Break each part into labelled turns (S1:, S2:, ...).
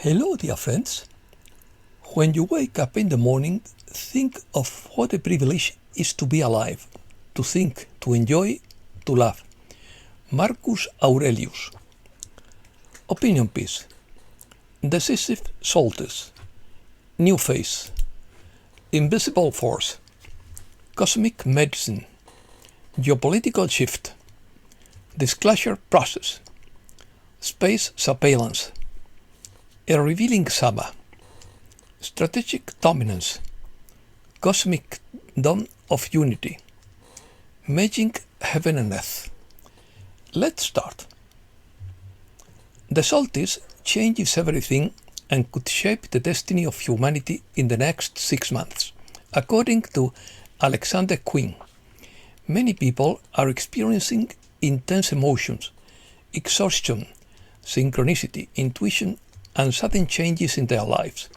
S1: Hello, dear friends. When you wake up in the morning, think of what a privilege is to be alive, to think, to enjoy, to love. Marcus Aurelius. Opinion piece. Decisive Solstice. New phase. Invisible force. Cosmic medicine. Geopolitical shift. Disclosure process. Space surveillance. A revealing Sama. Strategic dominance. Cosmic dawn of unity. Merging heaven and earth. Let's start. The solstice changes everything and could shape the destiny of humanity in the next 6 months, according to Alexander Quinn. Many people are experiencing intense emotions, exhaustion, synchronicity, intuition, and sudden changes in their lives.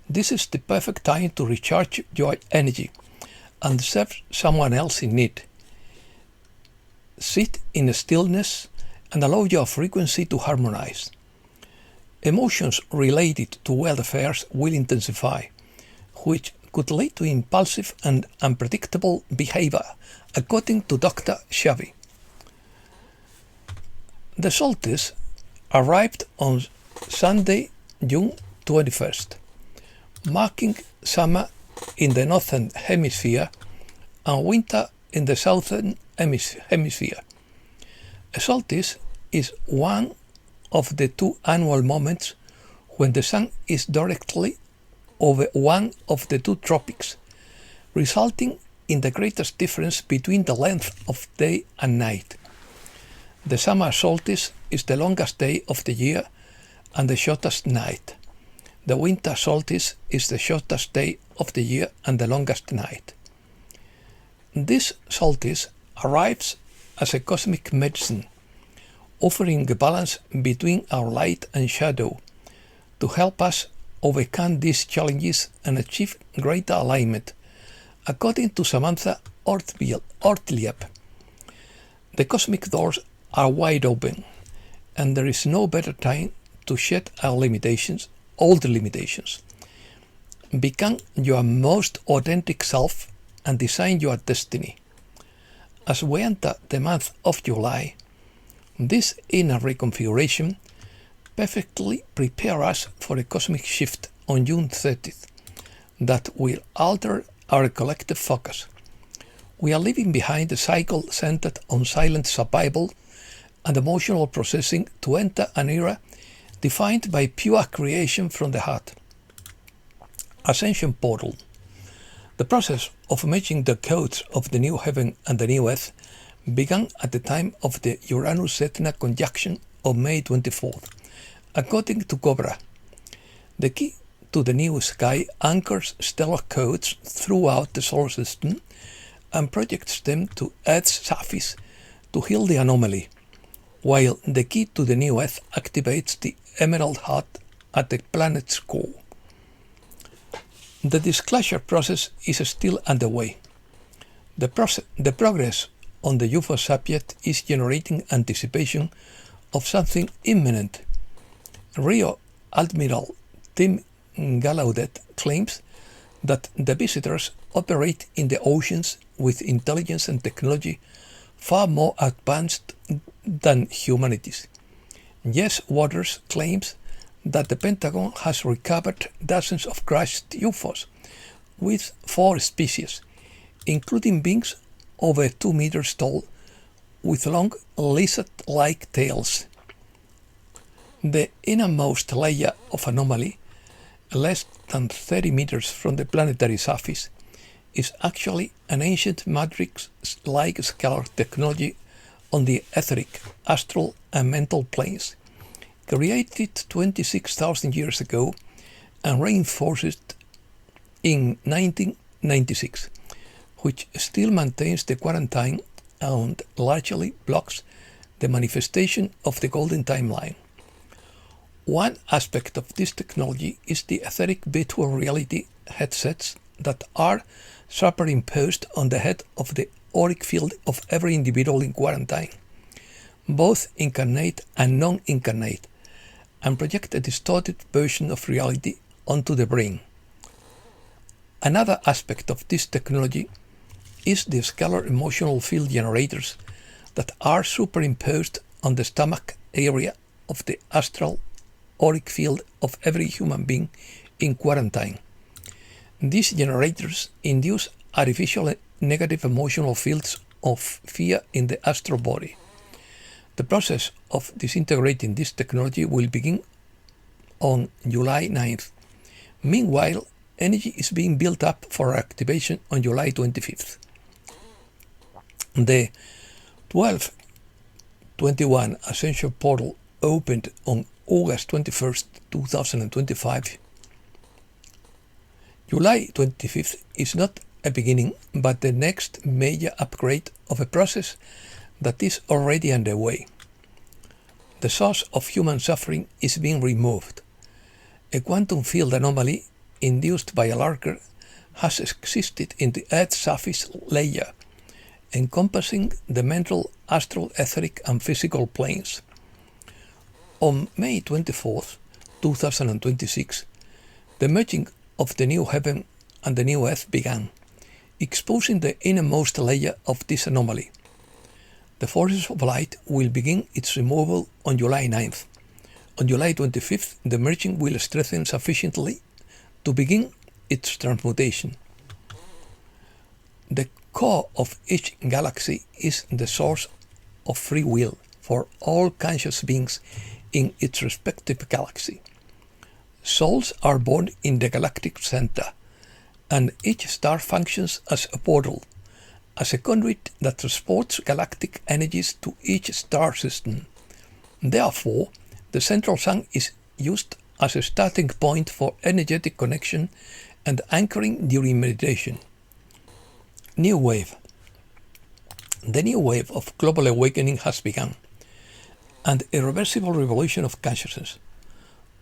S1: This is the perfect time to recharge your energy and serve someone else in need. Sit in stillness and allow your frequency to harmonize. Emotions related to world affairs will intensify, which could lead to impulsive and unpredictable behavior, according to Dr. Xavi. The solstice arrived on Sunday, June 21st, marking summer in the northern hemisphere and winter in the southern hemisphere. A solstice is one of the two annual moments when the sun is directly over one of the two tropics, resulting in the greatest difference between the length of day and night. The summer solstice is the longest day of the year and the shortest night. The winter solstice is the shortest day of the year and the longest night. This solstice arrives as a cosmic medicine, offering a balance between our light and shadow to help us overcome these challenges and achieve greater alignment, according to Samantha Ortlieb. The cosmic doors are wide open, and there is no better time to shed our limitations, all the limitations. Become your most authentic self and design your destiny. As we enter the month of July, this inner reconfiguration perfectly prepares us for a cosmic shift on June 30th that will alter our collective focus. We are leaving behind a cycle centered on silent survival and emotional processing to enter an era defined by pure creation from the heart. Ascension Portal. The process of matching the codes of the new heaven and the new earth began at the time of the Uranus-Etna conjunction of May 24th, according to Cobra. The key to the new sky anchors stellar codes throughout the solar system and projects them to Earth's surface to heal the anomaly, while the key to the new earth activates the emerald heart at the planet's core. The disclosure process is still underway. The progress on the UFO subject is generating anticipation of something imminent. Rio Admiral Tim Gallaudet claims that the visitors operate in the oceans with intelligence and technology far more advanced than humanity's. Yes Waters claims that the Pentagon has recovered dozens of crashed UFOs with 4 species, including beings over 2 meters tall with long lizard-like tails. The innermost layer of anomaly, less than 30 meters from the planetary surface, is actually an ancient matrix-like scalar technology on the etheric, astral, and mental planes, created 26,000 years ago and reinforced in 1996, which still maintains the quarantine and largely blocks the manifestation of the golden timeline. One aspect of this technology is the etheric virtual reality headsets that are superimposed on the head of the auric field of every individual in quarantine, both incarnate and non-incarnate, and project a distorted version of reality onto the brain. Another aspect of this technology is the scalar emotional field generators that are superimposed on the stomach area of the astral auric field of every human being in quarantine. These generators induce artificial negative emotional fields of fear in the astral body. The process of disintegrating this technology will begin on July 9th. Meanwhile, energy is being built up for activation on July 25th. The 1221 Ascension Portal opened on August 21st, 2025. July 25th is not a beginning, but the next major upgrade of a process that is already underway. The source of human suffering is being removed. A quantum field anomaly induced by a lurker has existed in the Earth's surface layer, encompassing the mental, astral, etheric, and physical planes. On May 24th, 2026, the merging of the new heaven and the new earth began, exposing the innermost layer of this anomaly. The forces of light will begin its removal on July 9th. On July 25th, the merging will strengthen sufficiently to begin its transmutation. The core of each galaxy is the source of free will for all conscious beings in its respective galaxy. Souls are born in the galactic center, and each star functions as a portal, as a conduit that transports galactic energies to each star system. Therefore, the central sun is used as a starting point for energetic connection and anchoring during meditation. New wave. The new wave of global awakening has begun, and irreversible revolution of consciousness.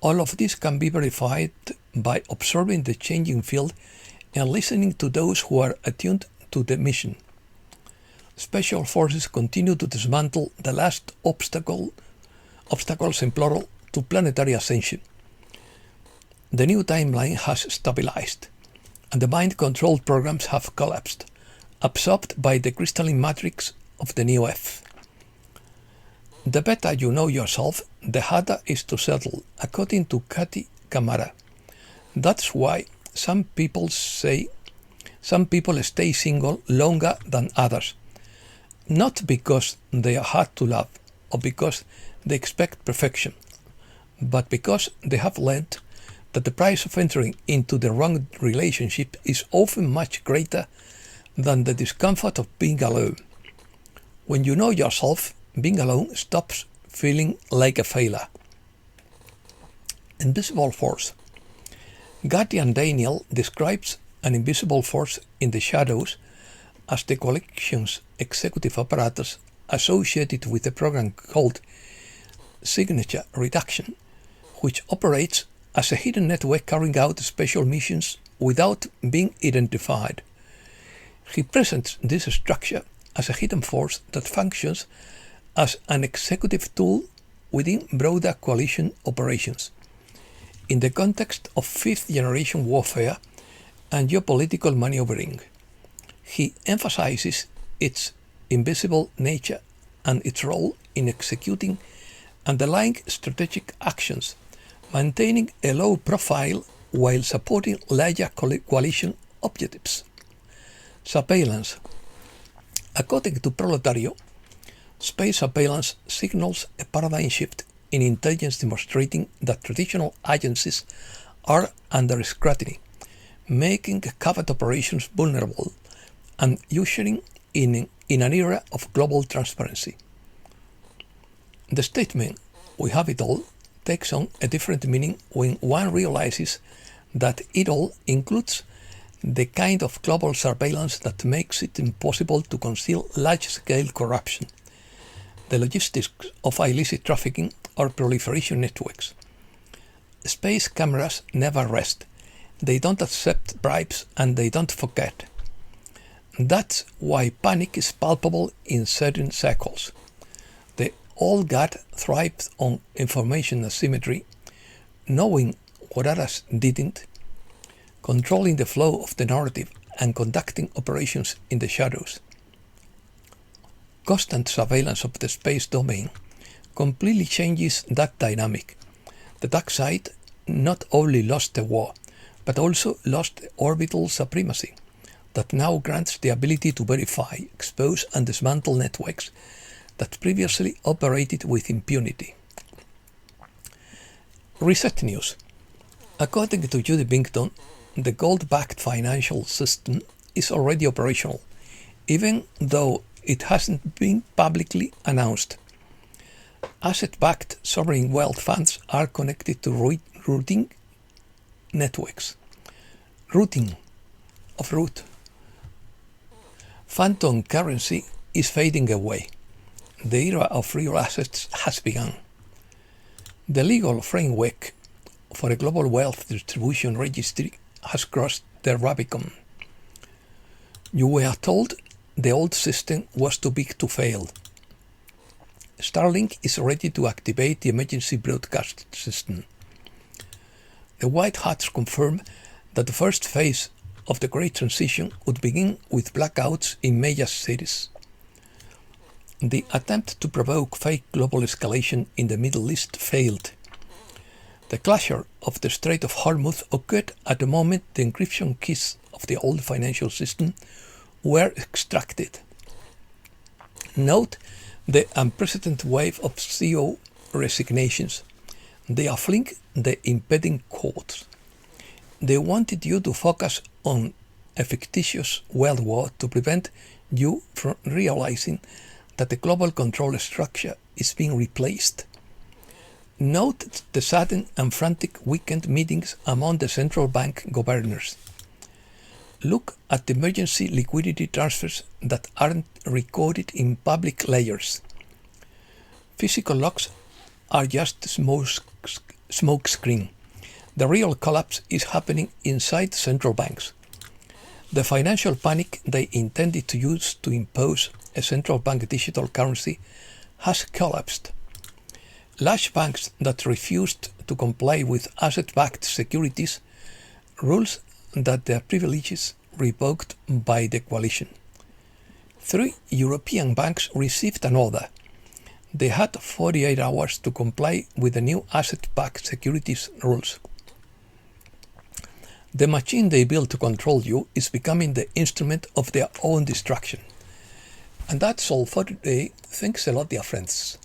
S1: All of this can be verified by observing the changing field and listening to those who are attuned to the mission. Special forces continue to dismantle the last obstacles in plural to planetary ascension. The new timeline has stabilized, and the mind-control programs have collapsed, absorbed by the crystalline matrix of the new Earth. The better you know yourself, the harder it is to settle, according to Kati Kamara. That's why some people stay single longer than others, not because they are hard to love or because they expect perfection, but because they have learned that the price of entering into the wrong relationship is often much greater than the discomfort of being alone. When you know yourself, being alone stops feeling like a failure. Invisible force. Guardian Daniel describes an invisible force in the shadows as the collection's executive apparatus associated with a program called signature reduction, which operates as a hidden network carrying out special missions without being identified. He presents this structure as a hidden force that functions as an executive tool within broader coalition operations. In the context of fifth-generation warfare and geopolitical maneuvering, he emphasizes its invisible nature and its role in executing underlying strategic actions, maintaining a low profile while supporting larger coalition objectives. Surveillance. According to Proletario, space surveillance signals a paradigm shift in intelligence, demonstrating that traditional agencies are under scrutiny, making covert operations vulnerable and ushering in an era of global transparency. The statement, "we have it all," takes on a different meaning when one realizes that it all includes the kind of global surveillance that makes it impossible to conceal large-scale corruption, the logistics of illicit trafficking or proliferation networks. Space cameras never rest. They don't accept bribes and they don't forget. That's why panic is palpable in certain circles. The All God thrived on information asymmetry, knowing what others didn't, controlling the flow of the narrative and conducting operations in the shadows. Constant surveillance of the space domain completely changes that dynamic. The dark side not only lost the war, but also lost orbital supremacy that now grants the ability to verify, expose and dismantle networks that previously operated with impunity. Reset news. According to Judy Bington, the gold-backed financial system is already operational, even though it hasn't been publicly announced. Asset-backed sovereign wealth funds are connected to routing networks. Routing of root. Phantom currency is fading away. The era of real assets has begun. The legal framework for a global wealth distribution registry has crossed the Rubicon. You were told the old system was too big to fail. Starlink is ready to activate the emergency broadcast system. The White Hats confirm that the first phase of the Great Transition would begin with blackouts in major cities. The attempt to provoke fake global escalation in the Middle East failed. The closure of the Strait of Hormuz occurred at the moment the encryption keys of the old financial system were extracted. Note the unprecedented wave of CEO resignations. They are filling the impending courts. They wanted you to focus on a fictitious world war to prevent you from realizing that the global control structure is being replaced. Note the sudden and frantic weekend meetings among the central bank governors. Look at the emergency liquidity transfers that aren't recorded in public layers. Physical locks are just smoke screen. The real collapse is happening inside central banks. The financial panic they intended to use to impose a central bank digital currency has collapsed. Large banks that refused to comply with asset-backed securities rules that their privileges revoked by the coalition. 3 European banks received an order. They had 48 hours to comply with the new asset-backed securities rules. The machine they built to control you is becoming the instrument of their own destruction. And that's all for today. Thanks a lot, dear friends.